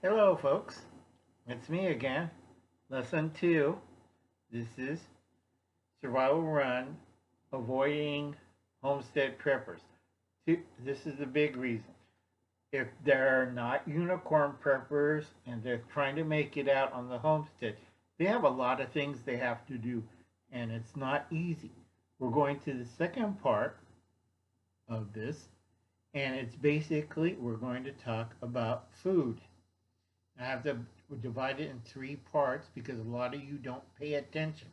Hello folks, it's me again. Lesson 2. This is Survival Run, Avoiding Homestead Preppers. This is the big reason. If they're not unicorn preppers and they're trying to make it out on the homestead, they have a lot of things they have to do and it's not easy. We're going to the second part of this, and it's basically we're going to talk about food. I have to divide it in 3 parts because a lot of you don't pay attention.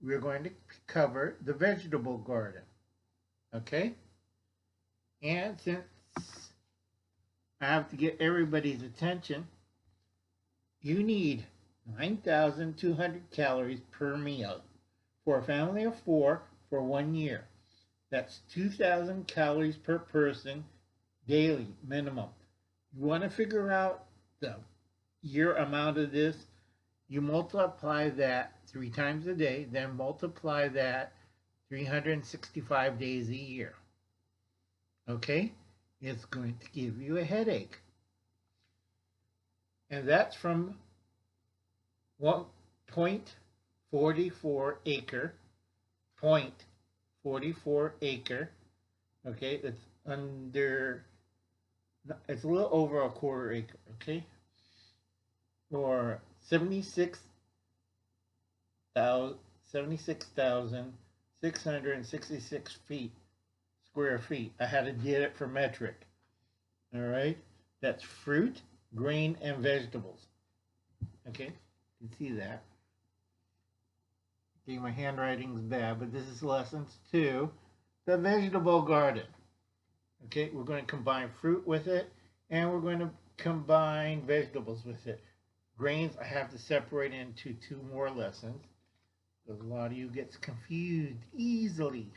We're going to cover the vegetable garden. Okay? And since I have to get everybody's attention, you need 9,200 calories per meal for a family of 4 for 1 year. That's 2,000 calories per person daily minimum. You want to figure out the year amount of this, you multiply that 3 times a day, then multiply that 365 days a year. Okay? It's going to give you a headache. And that's from 1.44 acre, 0.44 acre. Okay, it's under, it's a little over a quarter acre. Okay, or 76,666 square feet. I had to get it for metric. All right, that's fruit, grain, and vegetables. Okay, you can see that. Okay, my handwriting's bad, but this is lessons 2. The vegetable garden. Okay, we're going to combine fruit with it, and we're going to combine vegetables with it. Grains, I have to separate into 2 more lessons because a lot of you get confused easily.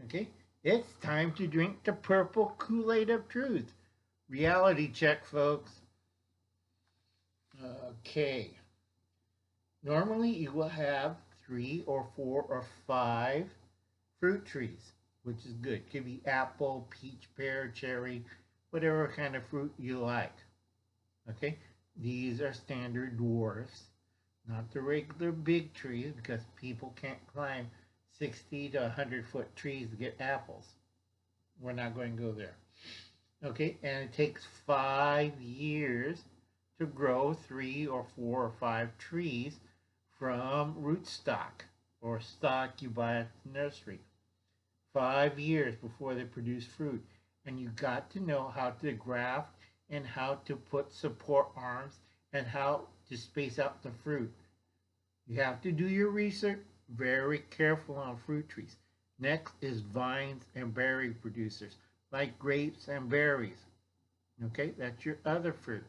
Okay, it's time to drink the purple Kool-Aid of truth. Reality check, folks. Okay. Normally you will have 3 or 4 or 5 fruit trees, which is good. Could be apple, peach, pear, cherry, whatever kind of fruit you like. Okay. These are standard dwarfs, not the regular big trees, because people can't climb 60 to 100-foot trees to get apples. We're not going to go there. Okay, and it takes 5 years to grow 3 or 4 or 5 trees from rootstock or stock you buy at the nursery. 5 years before they produce fruit. And you got to know how to graft and how to put support arms and how to space out the fruit. You have to do your research very careful on fruit trees. Next is vines and berry producers like grapes and berries. Okay, that's your other fruit.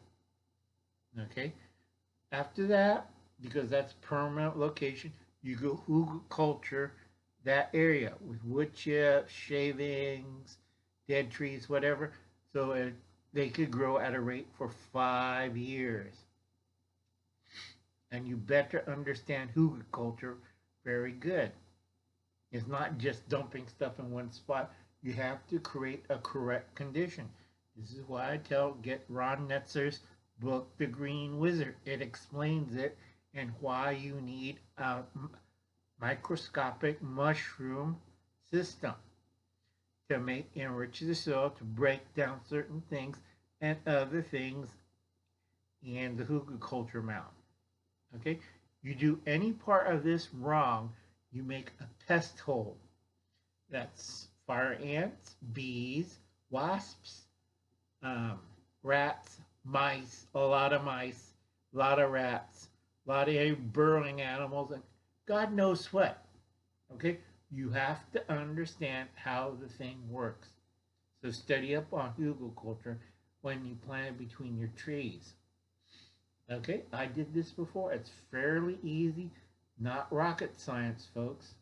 Okay, after that, because that's permanent location, you go hugelkultur that area with wood chips, shavings, dead trees, whatever. So they could grow at a rate for 5 years. And you better understand hugelkultur very good. It's not just dumping stuff in one spot. You have to create a correct condition. This is why I get Ron Netzer's book, The Green Wizard. It explains it and why you need a microscopic mushroom system to enrich the soil, to break down certain things and other things in the hugelkultur mound. Okay, you do any part of this wrong, you make a pest hole. That's fire ants, bees, wasps, rats, mice, a lot of rats, a lot of burrowing animals, and God knows what. Okay, you have to understand how the thing works. So study up on hugelkultur when you plant it between your trees. Okay, I did this before. It's fairly easy, not rocket science, folks.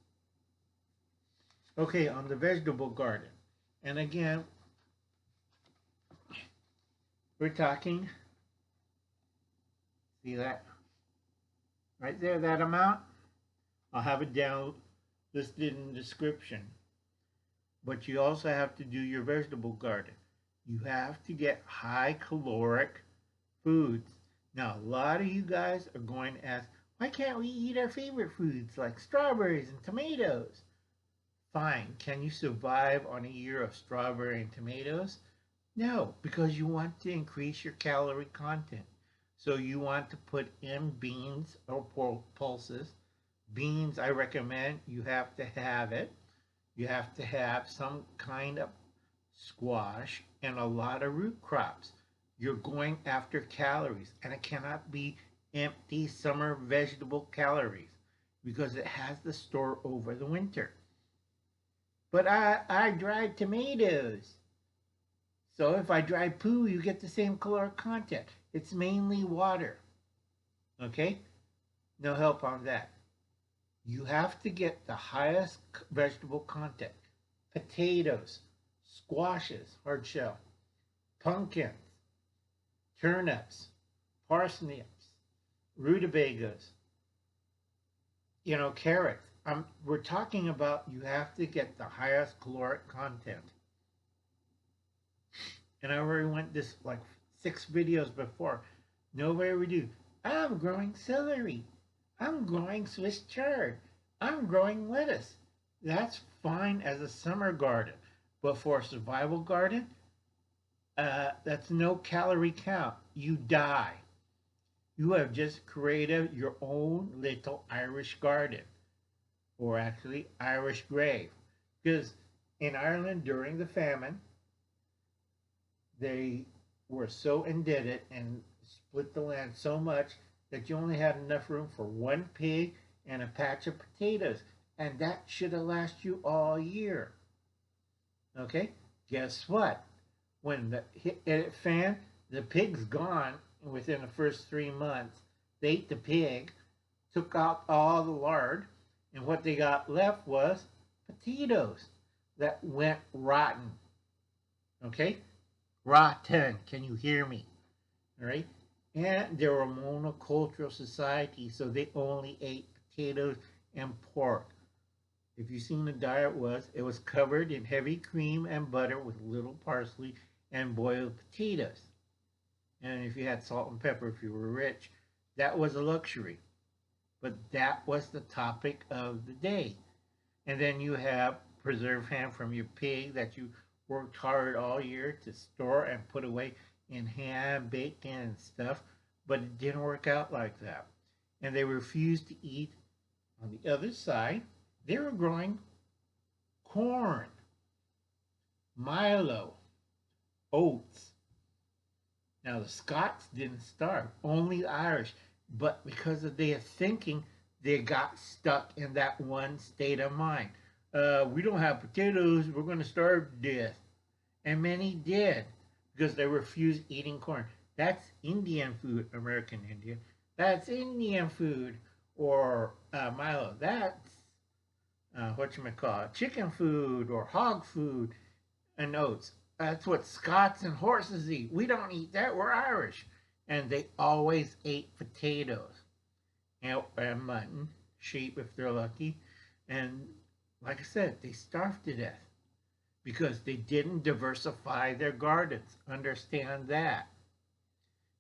Okay, on the vegetable garden. And again, we're talking, see that? Right there, that amount? I'll have it down listed in the description. But you also have to do your vegetable garden. You have to get high caloric foods. Now, a lot of you guys are going to ask, why can't we eat our favorite foods like strawberries and tomatoes? Fine, can you survive on a year of strawberry and tomatoes? No, because you want to increase your calorie content. So you want to put in beans or pulses. Beans, I recommend you have to have it. You have to have some kind of squash and a lot of root crops. You're going after calories, and it cannot be empty summer vegetable calories because it has to store over the winter. But I dried tomatoes. So if I dry poo, you get the same caloric content. It's mainly water. Okay? No help on that. You have to get the highest vegetable content. Potatoes, squashes, hard shell, pumpkins, turnips, parsnips, rutabagas, carrots. We're talking about you have to get the highest caloric content. And I already went this like 6 videos before. Nobody would do. I'm growing celery. I'm growing Swiss chard. I'm growing lettuce. That's fine as a summer garden. But for a survival garden, that's no calorie count. You die. You have just created your own little Irish garden. Or actually, Irish grave. Because in Ireland during the famine, they were so indebted and split the land so much that you only had enough room for one pig and a patch of potatoes. And that should have lasted you all year. Okay? Guess what? When it fan, the pig's gone within the first 3 months. They ate the pig, took out all the lard, and what they got left was potatoes that went rotten. Okay? Rotten. Can you hear me? All right? And they were a monocultural society, so they only ate potatoes and pork. If you've seen the diet it was covered in heavy cream and butter with little parsley and boiled potatoes. And if you had salt and pepper, if you were rich, that was a luxury. But that was the topic of the day. And then you have preserved ham from your pig that you worked hard all year to store and put away in ham, bacon, and stuff. But it didn't work out like that. And they refused to eat. On the other side, they were growing corn, Milo, oats. Now the Scots didn't starve, only the Irish. But because of their thinking, they got stuck in that one state of mind. We don't have potatoes, we're going to starve to death. And many did because they refused eating corn. That's Indian food, American Indian. That's Indian food. Or Milo, that's chicken food or hog food and oats. That's what Scots and horses eat. We don't eat that. We're Irish. And they always ate potatoes and mutton, sheep if they're lucky. And like I said, they starved to death because they didn't diversify their gardens. Understand that.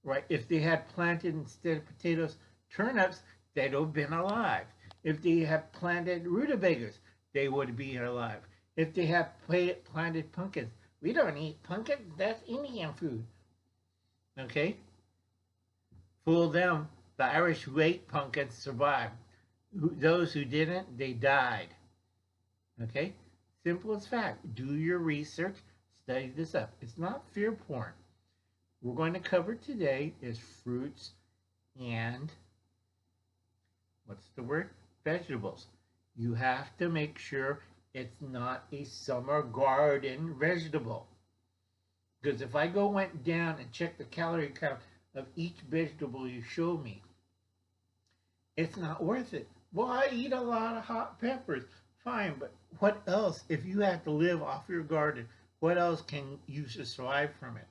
Right? If they had planted instead of potatoes, turnips, they'd have been alive. If they had planted rutabagas, they would be alive. If they had planted pumpkins, we don't eat pumpkins. That's Indian food. Okay? Fool them. The Irish who ate pumpkins survived. Those who didn't, they died. Okay? Simple as fact. Do your research. Study this up. It's not fear porn. We're going to cover today is fruits and vegetables. You have to make sure it's not a summer garden vegetable. Because if I went down and checked the calorie count of each vegetable you show me, it's not worth it. Well, I eat a lot of hot peppers. Fine, but what else? If you have to live off your garden, what else can you survive from it?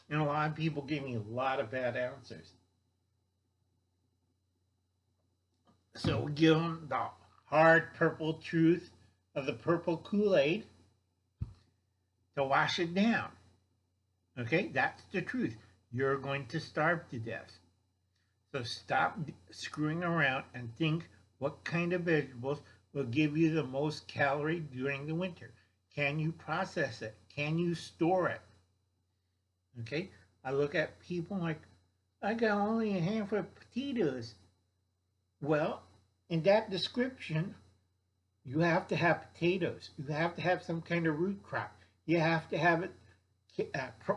And a lot of people give me a lot of bad answers. So we give them the hard purple truth of the purple Kool-Aid to wash it down. Okay, that's the truth. you're going to starve to death. So stop screwing around and think what kind of vegetables will give you the most calorie during the winter. Can you process it? Can you store it? Okay? I look at people like, I got only a handful of potatoes. Well, in that description, you have to have potatoes. You have to have some kind of root crop. You have to have it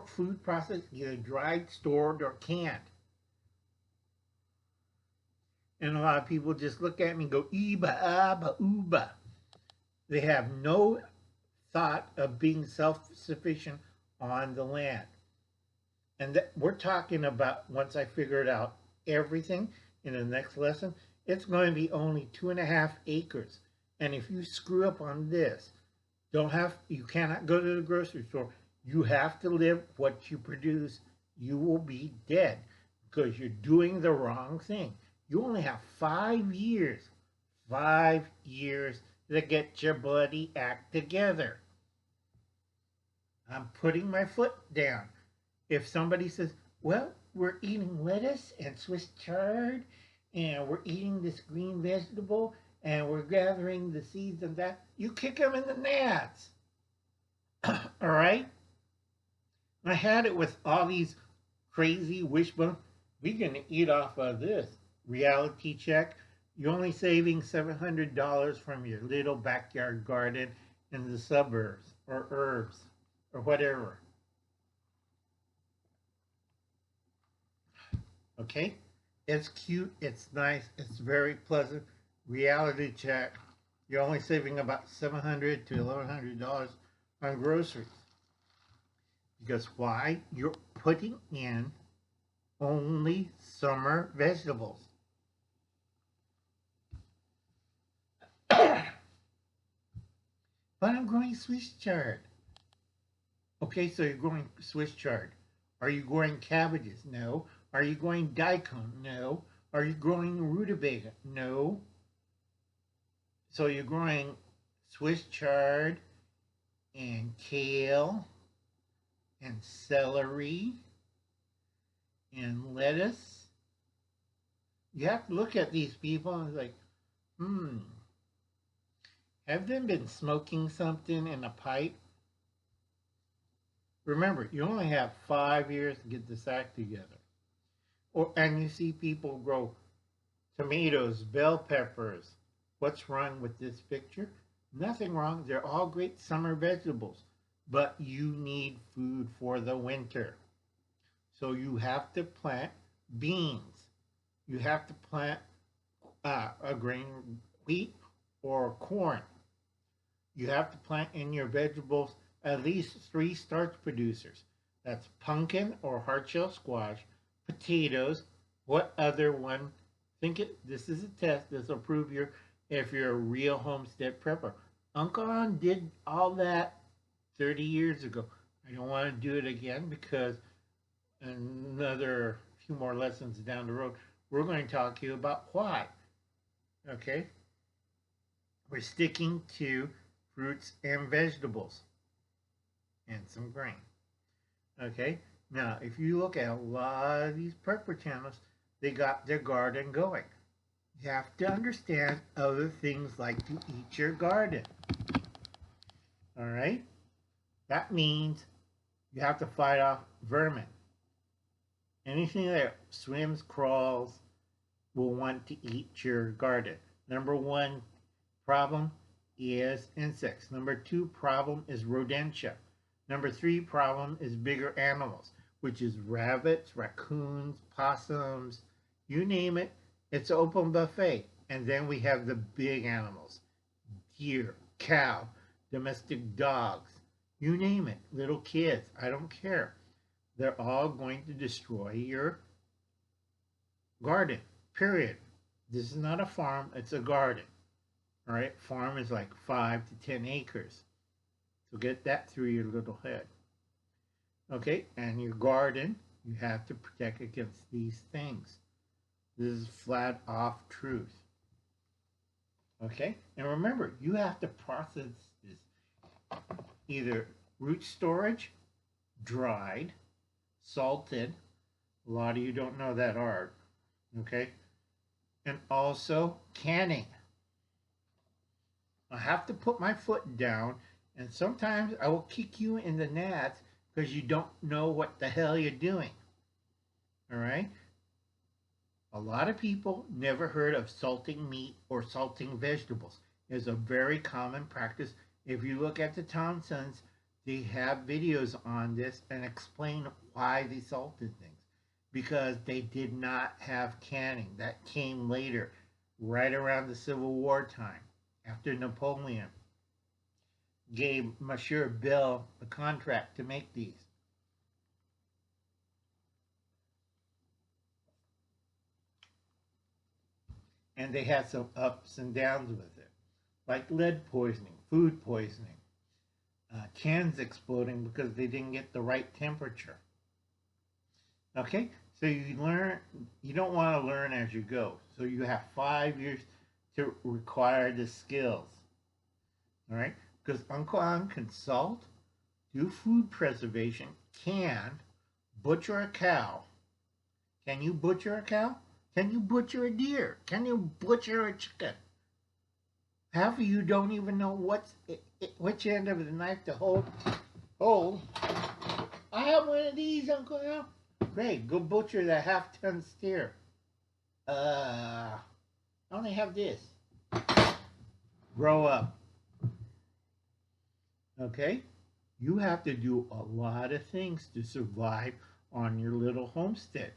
food processed, either dried, stored, or canned. And a lot of people just look at me and go, Eba, Abba, Uba. They have no thought of being self-sufficient on the land. And we're talking about, once I figure it out, everything in the next lesson, it's going to be only 2.5 acres. And if you screw up on this, you cannot go to the grocery store. You have to live what you produce. You will be dead because you're doing the wrong thing. You only have 5 years to get your bloody act together. I'm putting my foot down. If somebody says, well, we're eating lettuce and Swiss chard, and we're eating this green vegetable, and we're gathering the seeds and that, you kick them in the nads. All right? I had it with all these crazy wishbone. We're going to eat off of this. Reality check. You're only saving $700 from your little backyard garden in the suburbs or herbs or whatever. Okay? It's cute. It's nice. It's very pleasant. Reality check. You're only saving about $700 to $1,100 on groceries. Because why? You're putting in only summer vegetables. But I'm growing Swiss chard. Okay, so you're growing Swiss chard. Are you growing cabbages? No. Are you growing daikon? No. Are you growing rutabaga? No. So you're growing Swiss chard and kale and celery and lettuce. You have to look at these people and like, have they been smoking something in a pipe? Remember, you only have 5 years to get this act together. And you see people grow tomatoes, bell peppers. What's wrong with this picture? Nothing wrong. They're all great summer vegetables. But you need food for the winter. So you have to plant beans. You have to plant a grain, wheat, or corn. You have to plant in your vegetables at least 3 starch producers. That's pumpkin or hardshell squash, potatoes. What other one? This is a test. This will prove if you're a real homestead prepper. Uncle Ron did all that 30 years ago. I don't want to do it again because another few more lessons down the road, we're going to talk to you about why. Okay? We're sticking to fruits and vegetables and some grain. Okay? Now, if you look at a lot of these prepper channels, they got their garden going. You have to understand other things like to eat your garden. All right? That means you have to fight off vermin. Anything that swims, crawls, will want to eat your garden. Number 1 problem is insects. Number 2 problem is rodentia. Number 3 problem is bigger animals, which is rabbits, raccoons, possums, you name it. It's an open buffet. And then we have the big animals, deer, cow, domestic dogs, you name it, little kids, I don't care. They're all going to destroy your garden, period. This is not a farm, it's a garden. All right, farm is like 5 to 10 acres. So get that through your little head. Okay, and your garden, you have to protect against these things. This is flat off truth. Okay, and remember, you have to process this either root storage, dried, salted, A lot of you don't know that art. Okay? And also canning. I have to put my foot down, and sometimes I will kick you in the nuts because you don't know what the hell you're doing. All right? A lot of people never heard of salting meat or salting vegetables. It's a very common practice. If you look at the Thompsons, they have videos on this and explain why they salted things. Because they did not have canning. That came later, right around the Civil War time, after Napoleon gave Monsieur Bill the contract to make these. And they had some ups and downs with it, like lead poisoning, food poisoning, cans exploding because they didn't get the right temperature. Okay, so you learn. You don't want to learn as you go. So you have 5 years to acquire the skills. All right, because Uncle Ang can salt, do food preservation, can butcher a cow. Can you butcher a cow? Can you butcher a deer? Can you butcher a chicken? Half of you don't even know which end of the knife to hold. I have one of these, Uncle Al. Great, go butcher that half-ton steer. I only have this. Grow up. Okay? You have to do a lot of things to survive on your little homestead.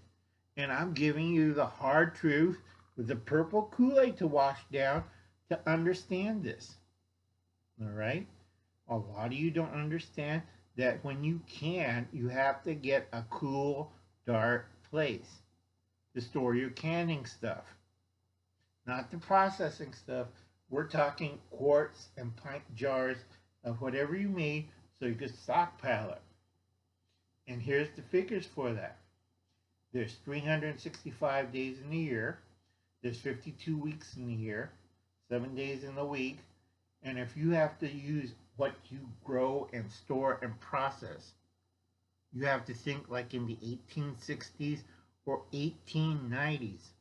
And I'm giving you the hard truth with the purple Kool-Aid to wash down to understand this. All right? A lot of you don't understand that when you can, you have to get a cool, dark place to store your canning stuff. Not the processing stuff. We're talking quarts and pint jars of whatever you made so you could stockpile it. And here's the figures for that. There's 365 days in a year. There's 52 weeks in a year, 7 days in a week. And if you have to use what you grow and store and process, you have to think like in the 1860s or 1890s,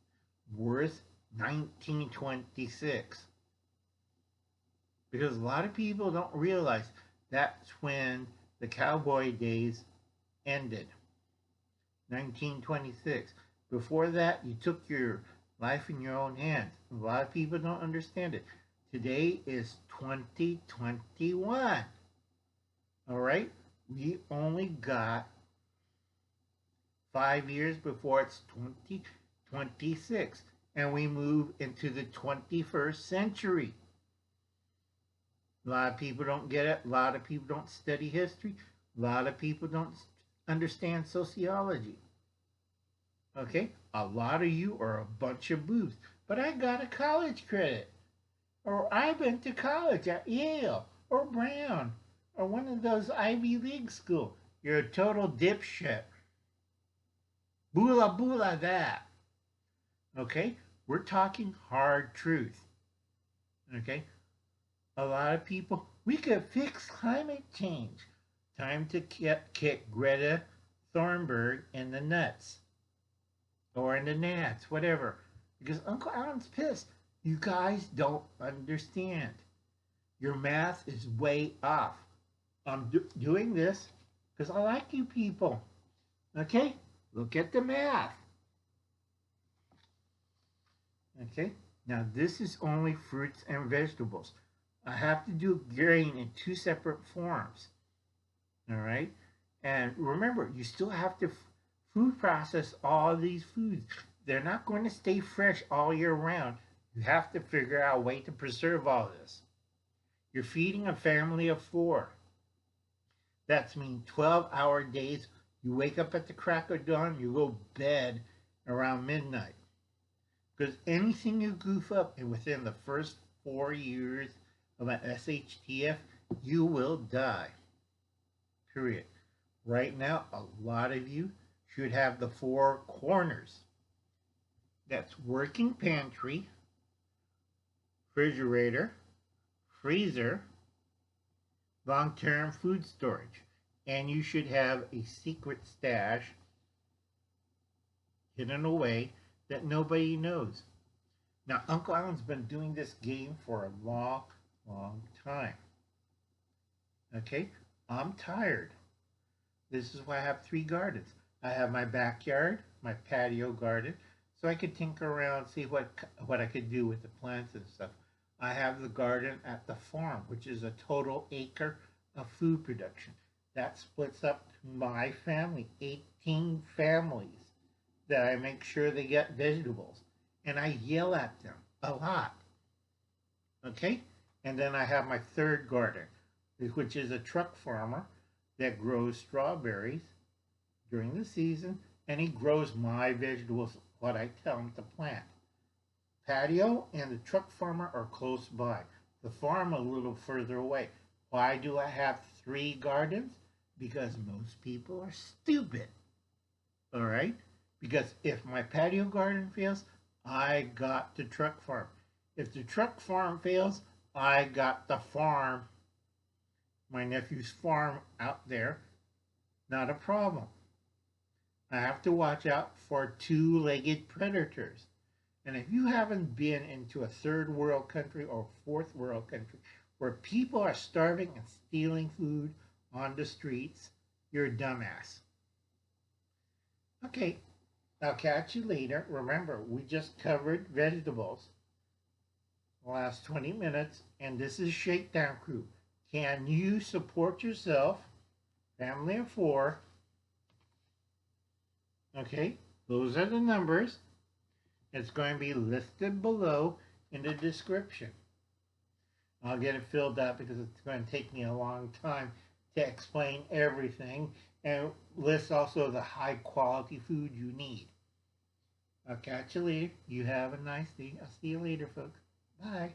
worth 1926. Because a lot of people don't realize that's when the cowboy days ended. 1926. Before that, you took your life in your own hands. A lot of people don't understand it. Today is 2021. All right? We only got 5 years before it's 2026. And we move into the 21st century. A lot of people don't get it. A lot of people don't study history. A lot of people don't understand sociology. Okay? A lot of you are a bunch of boobs. But I got a college credit. Or I went to college at Yale or Brown or one of those Ivy League schools. You're a total dipshit. Boola boola that. Okay? We're talking hard truth. Okay? A lot of people, we could fix climate change. Time to kick Greta Thunberg in the nuts. Or in the gnats, whatever. Because Uncle Alan's pissed. You guys don't understand. Your math is way off. I'm doing this because I like you people. Okay? Look at the math. Okay? Now this is only fruits and vegetables. I have to do grain in 2 separate forms. All right? And remember, you still have to food process all these foods. They're not going to stay fresh all year round. You have to figure out a way to preserve all this. You're feeding a family of 4. That's mean 12-hour days. You wake up at the crack of dawn, you go to bed around midnight. Because anything you goof up and within the first 4 years of an SHTF, you will die. Period. Right now, a lot of you should have the 4 corners. That's working pantry, refrigerator, freezer, long-term food storage. And you should have a secret stash hidden away that nobody knows. Now, Uncle Alan's been doing this game for a long, long time. Okay? I'm tired. This is why I have 3 gardens. I have my backyard, my patio garden, so I could tinker around, see what I could do with the plants and stuff. I have the garden at the farm, which is a total acre of food production. That splits up my family, 18 families, that I make sure they get vegetables. And I yell at them a lot. Okay? And then I have my 3rd garden, which is a truck farmer that grows strawberries during the season, and he grows my vegetables, what I tell him to plant. Patio and the truck farmer are close by. The farm a little further away. Why do I have 3 gardens? Because most people are stupid. All right? Because if my patio garden fails, I got the truck farm. If the truck farm fails, I got the farm, my nephew's farm out there. Not a problem. I have to watch out for 2-legged predators. And if you haven't been into a 3rd world country or 4th world country where people are starving and stealing food on the streets, you're a dumbass. Okay, I'll catch you later. Remember, we just covered vegetables the last 20 minutes, and this is Shakedown Crew. Can you support yourself? Family of 4. Okay, those are the numbers. It's going to be listed below in the description. I'll get it filled out because it's going to take me a long time to explain everything and list also the high quality food you need. I'll catch you later. You have a nice day. I'll see you later, folks. Bye.